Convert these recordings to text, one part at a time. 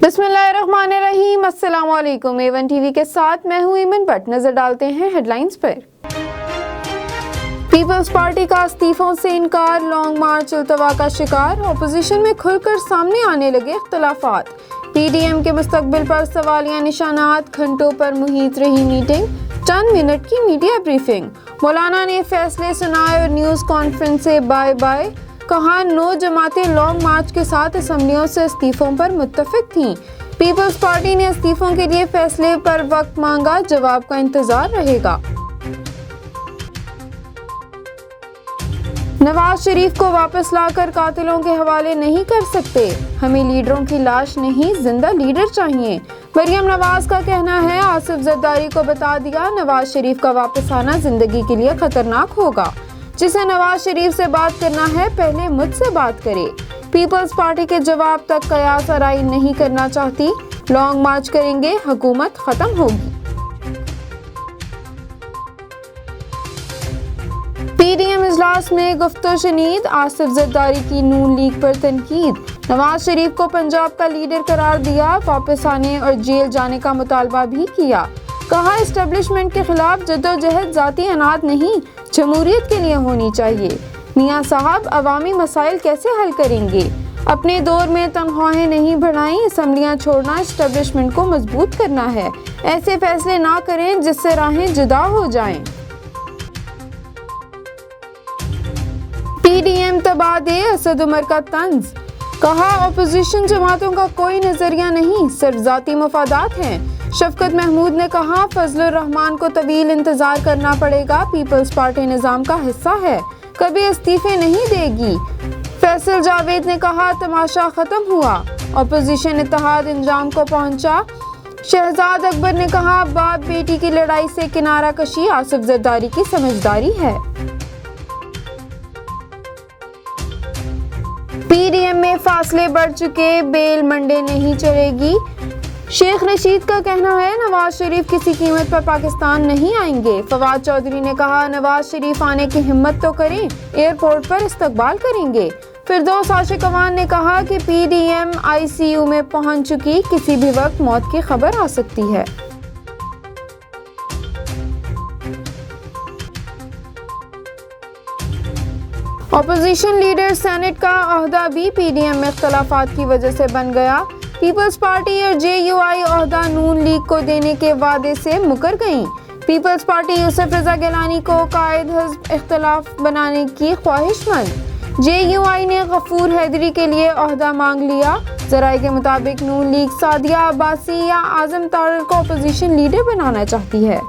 बिस्मिल्लाहिर्रहमानिर्रहीम। अस्सलाम वालेकुम। A1 टीवी के साथ मैं हूँ ईमन भट्ट। नजर डालते हैं हेडलाइंस पर। पीपल्स पार्टी का इस्तीफों से इनकार, लॉन्ग मार्च अल्तवा का शिकार। अपोजिशन में खुलकर सामने आने लगे इख्तलाफात। PDM के मुस्तकबिल पर सवालिया निशानात, घंटों पर मुहित रही मीटिंग। चंद मिनट की मीडिया ब्रीफिंग। मौलाना ने फैसले सुनाए और न्यूज़ कॉन्फ्रेंस से बाय बाय। कहा 9 जमातें लॉन्ग मार्च के साथ असम्बलियों से इस्तीफों पर मुत्तफिक थीं। पीपल्स पार्टी ने इस्तीफों के लिए फैसले पर वक्त मांगा, जवाब का इंतजार रहेगा। नवाज शरीफ को वापस लाकर कातिलों के हवाले नहीं कर सकते। हमें लीडरों की लाश नहीं, जिंदा लीडर चाहिए। मरियम नवाज का कहना है, आसिफ जरदारी को बता दिया, नवाज शरीफ का वापस आना जिंदगी के लिए खतरनाक होगा। जिसे नवाज शरीफ से बात करना है, पहले मुझसे बात करे। पीपल्स पार्टी के जवाब तक कयास आराई नहीं करना चाहती। लॉन्ग मार्च करेंगे, हुकूमत खत्म होगी। PDM इजलास में गुफ्तो शनीद, आसिफ जरदारी की नून लीग पर तनकीद। नवाज शरीफ को पंजाब का लीडर करार दिया, वापस आने और जेल जाने का मुतालबा भी किया। कहा एस्टेब्लिशमेंट के खिलाफ जद्दोजहद जाती अनाद नहीं, जमहूरियत के लिए होनी चाहिए। मियां साहब अवामी मसाइल कैसे हल करेंगे? अपने दौर में तनख्वाहें नहीं बढ़ाई, असम्बलियां छोड़ना एस्टेब्लिशमेंट को मजबूत करना है। ऐसे फैसले ना करें जिससे राहें जुदा हो जाएं। PDM तबाह दे, असद उमर का तंज। कहा अपोजिशन जमातों का कोई नजरिया नहीं, सिर्फ जाती मफादात हैं। शफकत महमूद ने कहा फजलुर रहमान को तवील इंतजार करना पड़ेगा, पीपल्स पार्टी निजाम का हिस्सा है, कभी इस्तीफे नहीं देगी। फैसल जावेद ने कहा तमाशा खत्म हुआ, अपोजिशन इत्तेहाद इंजाम को पहुंचा। शहजाद अकबर ने कहा बाप बेटी की लड़ाई से किनारा कशी आसिफ जरदारी की समझदारी है। PDM में फासले बढ़ चुके, बेल मंडे नहीं चलेगी। शेख रशीद का कहना है नवाज शरीफ किसी कीमत पर पाकिस्तान नहीं आएंगे। फवाद चौधरी ने कहा नवाज शरीफ आने की हिम्मत तो करें, एयरपोर्ट पर इस्तकबाल करेंगे। फिरदौस आशिक अवान ने कहा कि PDM ICU में पहुंच चुकी, किसी भी वक्त मौत की खबर आ सकती है। अपोजिशन लीडर सेनेट का ओहदा भी PDM में इख्तलाफात की वजह से बन गया। पीपल्स पार्टी और JUI ओहदा नून लीग को देने के वादे से मुकर गईं। पीपल्स पार्टी यूसुफ रजा गिलानी को कायद हिज़्ब इख्तलाफ बनाने की ख्वाहिशमंद। JUI ने गफूर हैदरी के लिए ओहदा मांग लिया। जराये के मुताबिक नून लीग सादिया अब्बासी या आजम तारर को अपोजिशन लीडर बनाना चाहती है।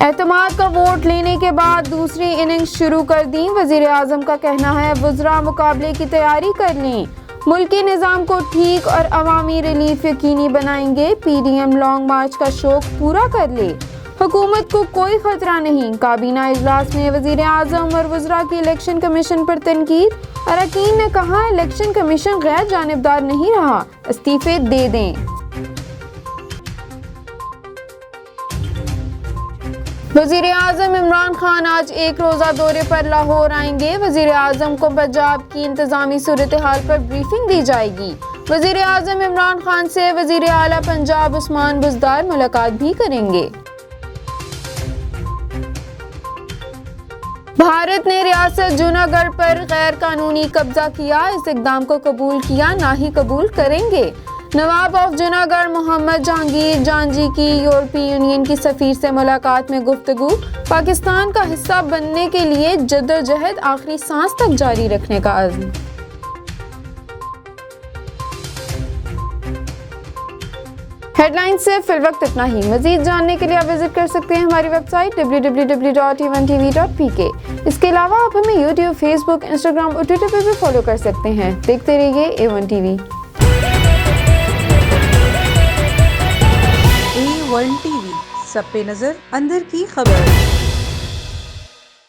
एतमाद का वोट लेने के बाद दूसरी इनिंग्स शुरू कर दी। वजीर आजम का कहना है वज़रा मुकाबले की तैयारी कर लें, मुल्की निज़ाम को ठीक और अवामी रिलीफ यकीनी बनाएंगे। PDM लॉन्ग मार्च का शौक पूरा कर ले, हुकूमत को कोई खतरा नहीं। काबीना इजलास में वजीर आजम और वज़रा की इलेक्शन कमीशन पर तनकीद। अरकान ने कहा इलेक्शन कमीशन गैर जानिबदार नहीं रहा, इस्तीफे दे दें। वज़ीर आज़म इमरान खान आज एक रोज़ा दौरे पर लाहौर आएंगे। वज़ीर आज़म को पंजाब की इंतज़ामी सूरत हाल पर ब्रीफिंग दी जाएगी। वज़ीर आज़म इमरान खान से वज़ीर आला पंजाब उस्मान बुज़दार मुलाकात भी करेंगे। भारत ने रियासत जूनागढ़ पर गैर कानूनी कब्जा किया, इस इक़दाम को कबूल किया, ना ही कबूल करेंगे। नवाब ऑफ जूनागढ़ मोहम्मद जहांगीर जानजी की यूरोपीय यूनियन की सफीर से मुलाकात में गुफ्तगू। पाकिस्तान का हिस्सा बनने के लिए जद्दोजहद आखिरी सांस तक जारी रखने का अज़्म। हेडलाइन से फिलवक्त इतना ही। मजीद जानने के लिए आप विजिट कर सकते हैं हमारी वेबसाइट www.a1tv.pk। इसके अलावा आप हमें YouTube, Facebook, Instagram और Twitter पर भी फॉलो कर सकते हैं। देखते रहिए A1 TV। A1 TV, सब पे नजर, अंदर की खबर।